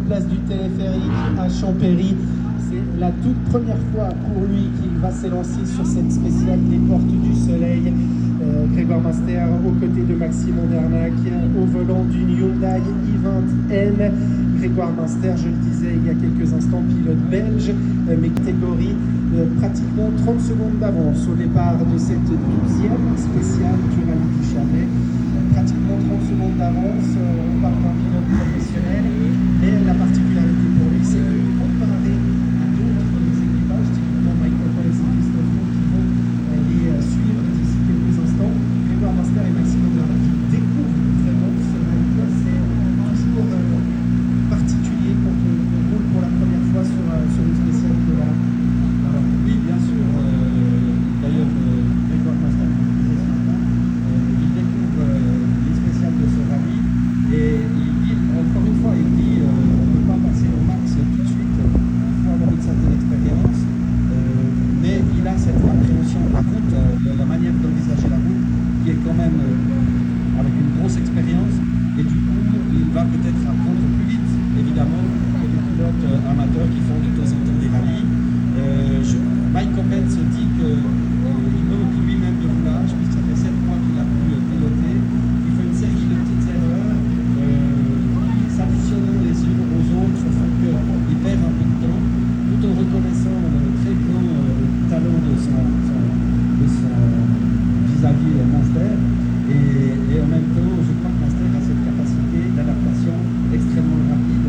place du téléphérique à Champéry. C'est la toute première fois pour lui qu'il va s'élancer sur cette spéciale des Portes du Soleil. Grégoire Master aux côtés de Maxime Andernac au volant d'une Hyundai i20N. Grégoire Master, je le disais il y a quelques instants, pilote belge, mais catégorie pratiquement 30 secondes d'avance au départ de cette 12e spéciale du Rallye du Chablais. Pratiquement 30 secondes d'avance, on parle d'un pilote professionnel, mais la particularité pour lui, c'est que comparé à d'autres équipages, typiquement Mike Coppens et Christophe Roux, qui vont les suivre d'ici quelques instants, Grégoire Master et Maxime Andernac qui découvrent vraiment ce rallye-là. C'est toujours particulier quand on roule pour la première fois sur une spéciale de la. Alors, oui, bien sûr. D'ailleurs, Grégoire Master, il découvre les spéciales de ce rallye et il dit, encore une fois, il dit on ne peut pas passer au max tout de suite, il faut avoir une certaine expérience, mais il a cette appréhension de la route, de la manière d'envisager la route, qui est quand même avec une grosse expérience, et du coup, il va peut-être apprendre plus vite, évidemment, que les pilotes amateurs qui font de temps en temps des rallyes. Mike Coppens dit qu'il manque lui-même de roulage, puisque ça fait 7 mois qu'il a pu piloter. Il fait une série de petites erreurs, s'additionnant les unes aux autres, font qu'il perd un peu de temps, tout en reconnaissant le très grand talent de son vis-à-vis Master. Et en même temps, je crois que Master a cette capacité d'adaptation extrêmement rapide.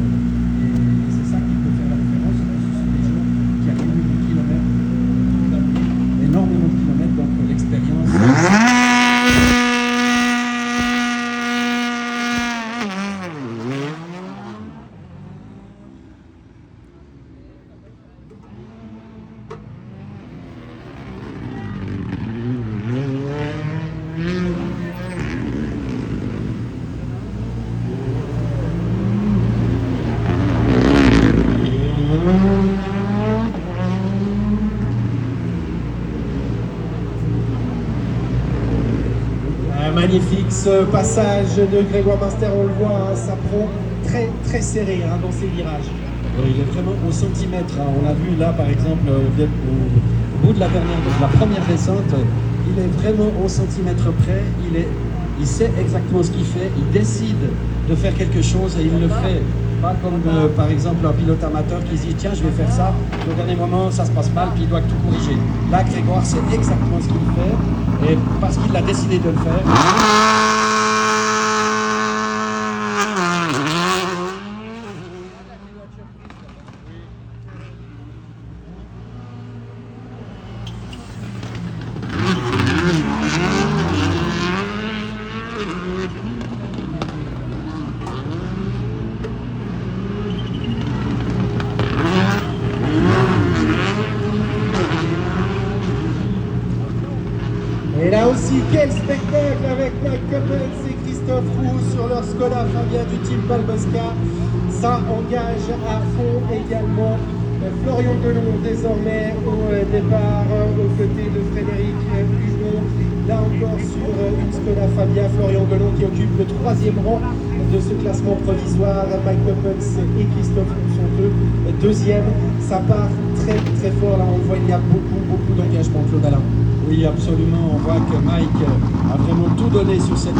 Et c'est ça qui peut faire la différence. Ce sont des gens qui accumulent des kilomètres, énormément de kilomètres, donc l'expérience. Magnifique ce passage de Grégoire Master, on le voit, hein, ça prend très serré dans ses virages. Il est vraiment au centimètre. On l'a vu là par exemple au bout de la première descente, il est vraiment au centimètre près. Il sait exactement ce qu'il fait, il décide de faire quelque chose et il le fait. Pas comme par exemple un pilote amateur qui se dit tiens je vais faire ça, au dernier moment ça se passe mal puis il doit tout corriger. Là Grégoire sait exactement ce qu'il fait et parce qu'il a décidé de le faire. Et là aussi, quel spectacle avec Mike Coppens et Christophe Roux sur leur Skoda Fabia du team Balbosca. Ça engage à fond également Florian Delon désormais au départ aux côtés de Frédéric Hugon. Là encore sur une Skoda Fabia, Florian Delon qui occupe le 3e rang de ce classement provisoire. Mike Coppens et Christophe Roux sont eux 2e. Ça part très fort là, on voit il y a beaucoup d'engagement, Claude Alain. Oui, absolument. On voit que Mike a vraiment tout donné sur cette.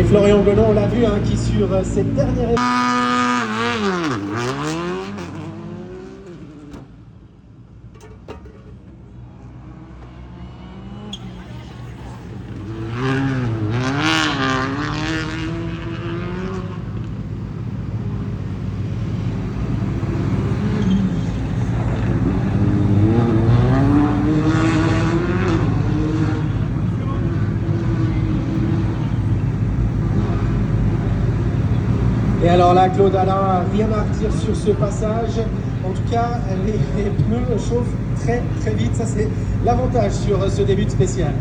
Florian Delon, on l'a vu, qui sur cette dernière Et alors là, Claude Alain, rien à redire sur ce passage. En tout cas, les pneus chauffent très très vite. Ça, c'est l'avantage sur ce début de spécial.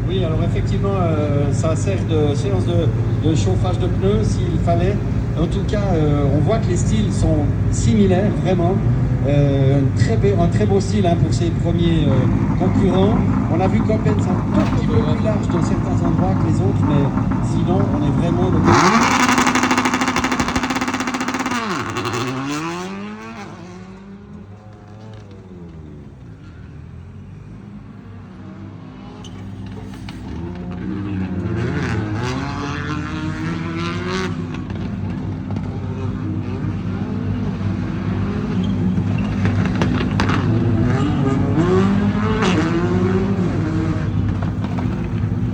Oui, alors effectivement, ça sert de séance de chauffage de pneus s'il fallait. En tout cas, on voit que les styles sont similaires, vraiment. Un très beau style hein, pour ses premiers concurrents. On a vu qu'Open c'est un tout petit peu plus large dans certains endroits que les autres, mais sinon, on est vraiment de...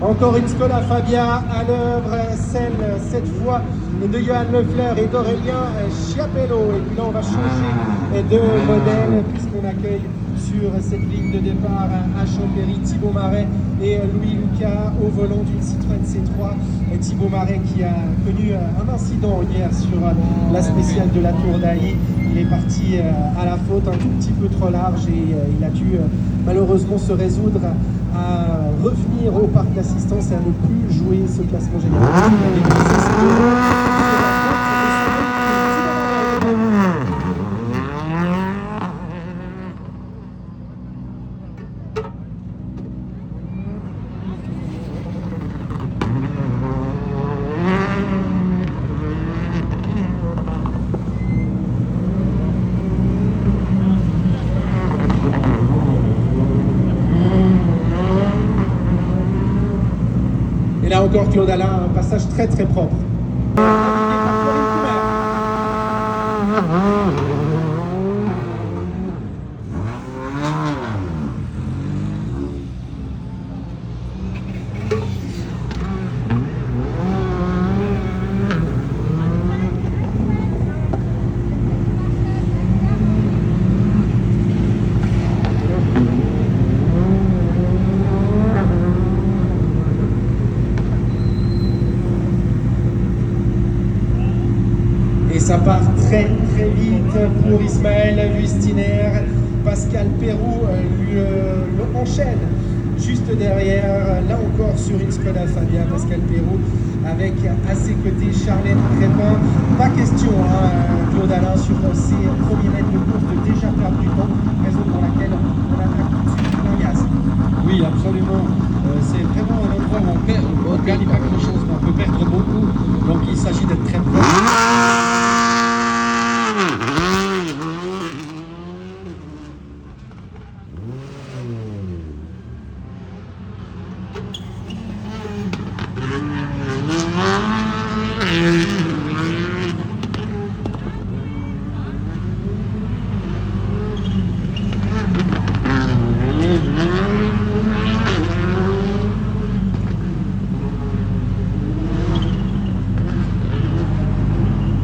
Encore une Skoda Fabia à l'œuvre, celle cette fois de Johan Lefleur et d'Aurélien Chiapello. Et puis là on va changer de modèle puisqu'on accueille sur cette ligne de départ à Champéry Thibaut Marais et Louis Lucas au volant d'une Citroën C3. Thibaut Marais qui a connu un incident hier sur la spéciale de la Tour d'Ailly. Il est parti à la faute un tout petit peu trop large et il a dû malheureusement se résoudre à revenir au parc d'assistance et à ne plus jouer ce classement général. Et là encore, Claude Alain, un passage très très propre. Et ça part très très vite pour Ismaël Lustiner. Pascal Perroux le enchaîne juste derrière, là encore sur une Skoda Fabia. Pascal Perroux avec à ses côtés Charlène Crépin. Pas question, Claude Alain, sur ses premiers mètres de course de déjà perdre du temps, raison pour laquelle on attaque tout de suite en gaz. Oui, absolument. C'est vraiment un endroit où on ne gagne pas grand-chose, mais on peut perdre beaucoup. Donc il s'agit d'être très proche.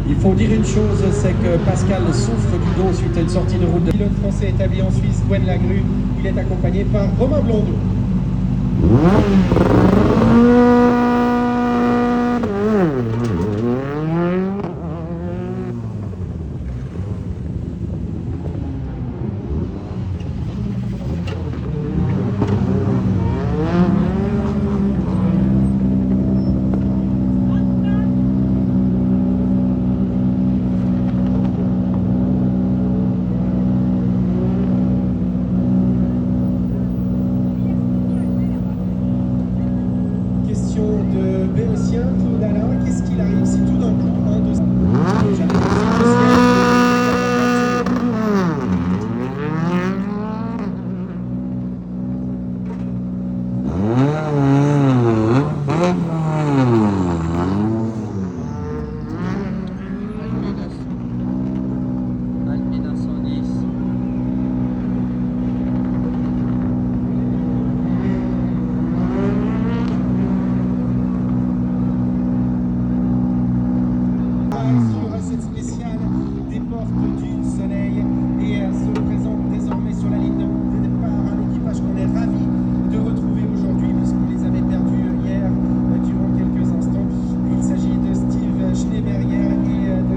Il faut dire une chose, c'est que Pascal souffre du dos suite à une sortie de route. Le pilote français établi en Suisse, Gwen Lagrue, il est accompagné par Romain Blondeau. De Béotien, Claude Alain, qu'est-ce qu'il arrive si tout d'un coup un de sur cette spéciale des portes du soleil et se présente désormais sur la ligne de départ un équipage qu'on est ravi de retrouver aujourd'hui puisqu'on les avait perdus hier durant quelques instants. Il s'agit de Steve Schneeberger et de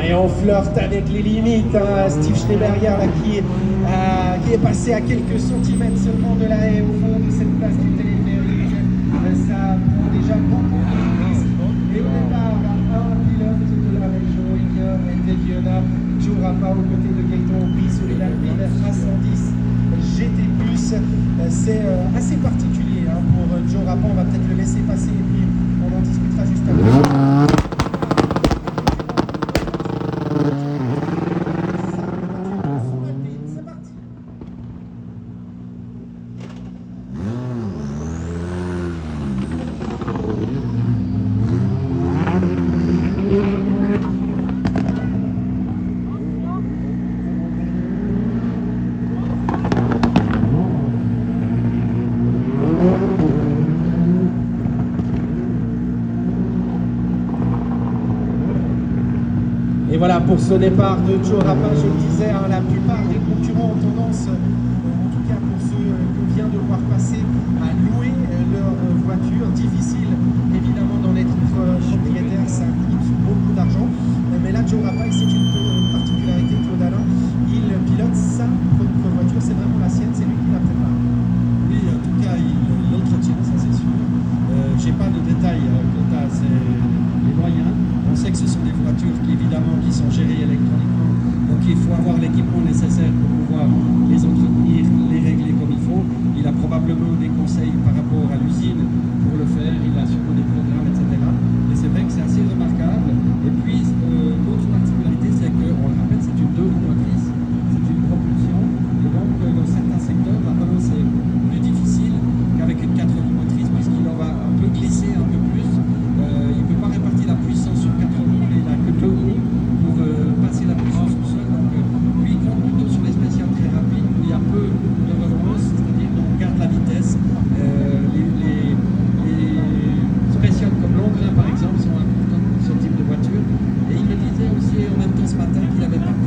Et on flirte avec les limites. Hein. Steve Schneeberger là, qui est passé à quelques centimètres seulement de la haie au fond de cette place du téléphérique. Ça prend déjà beaucoup de place. Et au départ, un pilote de la région, Iker Endeviona, Joe Rapa aux côtés de Gaëtan Opis, Soledad Miller A110 GT+. C'est assez particulier hein, pour Joe Rapa. On va peut-être le laisser passer et puis on en discutera juste après. C'est parti. Et voilà pour ce départ de Joe Rapa, je le disais, hein, la plupart des concurrents ont tendance, en tout cas pour ceux qu'on vient de voir passer, à louer leur voiture. Difficile évidemment d'en être propriétaire, ça coûte beaucoup d'argent. Mais là Joe Rapa, c'est une particularité, Claude Alain, il pilote sa propre voiture, c'est vraiment la sienne, c'est lui qui la prépare. Oui, en tout cas, il l'entretient, ça c'est sûr. J'ai pas de détails quant à les moyens. On sait que ce sont des voitures qui sont gérées électroniquement, donc il faut avoir l'équipement nécessaire pour pouvoir les entretenir, les régler comme il faut. Il a probablement des conseils par rapport à l'usine pour le faire, il a sûrement des programmes, etc. Et c'est vrai que c'est assez remarquable. Et puis, l'autre particularité, c'est qu'on le rappelle, c'est une 2 roues motrices, c'est une propulsion, et donc dans certains secteurs, maintenant c'est plus difficile qu'avec une 4 roues motrices, puisqu'il en va un peu glisser un peu plus. Il ne peut pas répartir la puissance sur 4 roues, mais il n'a que 2 roues pour passer la puissance tout seul. Donc lui, il compte plutôt sur les spéciales très rapides, où il y a peu de relance, c'est-à-dire qu'on garde la vitesse. Les spéciales comme Longrin, par exemple, sont importantes pour ce type de voiture. Et il me disait aussi en même temps ce matin qu'il n'avait pas